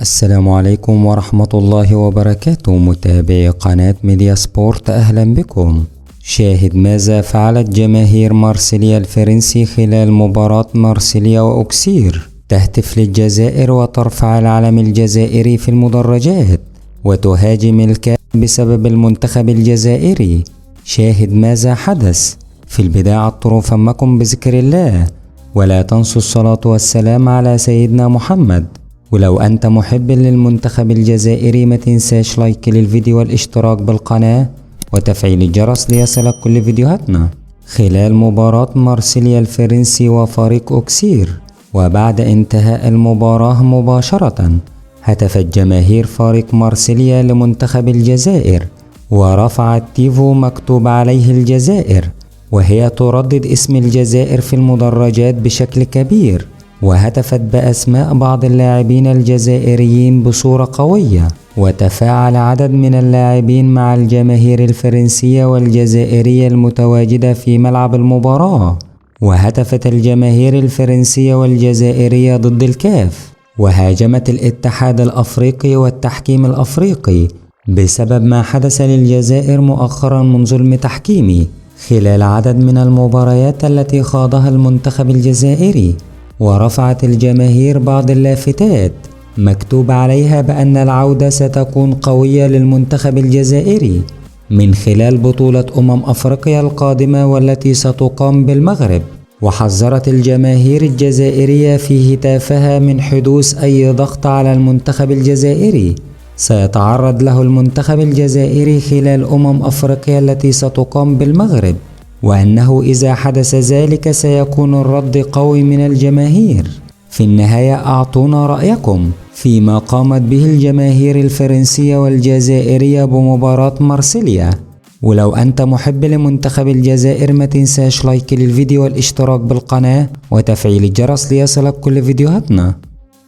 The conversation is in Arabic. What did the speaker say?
السلام عليكم ورحمة الله وبركاته. متابعي قناة ميديا سبورت، أهلا بكم. شاهد ماذا فعلت جماهير مارسيليا الفرنسي خلال مباراة مارسيليا وأوكسير. تهتف للجزائر وترفع العلم الجزائري في المدرجات وتهاجم الكاف بسبب المنتخب الجزائري. شاهد ماذا حدث. في البداية عطروا فمكم بذكر الله، ولا تنسوا الصلاة والسلام على سيدنا محمد. ولو أنت محب للمنتخب الجزائري ما تنساش لايك للفيديو والاشتراك بالقناة وتفعيل الجرس ليصلك كل فيديوهاتنا. خلال مباراة مارسيليا الفرنسي وفريق أوكسير، وبعد انتهاء المباراة مباشرة هتفت جماهير فريق مارسيليا لمنتخب الجزائر ورفعت تيفو مكتوب عليه الجزائر، وهي تردد اسم الجزائر في المدرجات بشكل كبير، وهتفت بأسماء بعض اللاعبين الجزائريين بصورة قوية. وتفاعل عدد من اللاعبين مع الجماهير الفرنسية والجزائرية المتواجدة في ملعب المباراة، وهتفت الجماهير الفرنسية والجزائرية ضد الكاف، وهاجمت الاتحاد الأفريقي والتحكيم الأفريقي بسبب ما حدث للجزائر مؤخرا من ظلم تحكيمي خلال عدد من المباريات التي خاضها المنتخب الجزائري. ورفعت الجماهير بعض اللافتات مكتوب عليها بأن العودة ستكون قوية للمنتخب الجزائري من خلال بطولة أفريقيا القادمة والتي ستقام بالمغرب. وحذرت الجماهير الجزائرية في هتافها من حدوث أي ضغط على المنتخب الجزائري سيتعرض له المنتخب الجزائري خلال أفريقيا التي ستقام بالمغرب، وأنه إذا حدث ذلك سيكون الرد قوي من الجماهير. في النهاية أعطونا رأيكم فيما قامت به الجماهير الفرنسية والجزائرية بمباراة مارسيليا. ولو أنت محب لمنتخب الجزائر ما تنساش لايك للفيديو والاشتراك بالقناة وتفعيل الجرس ليصلك كل فيديوهاتنا.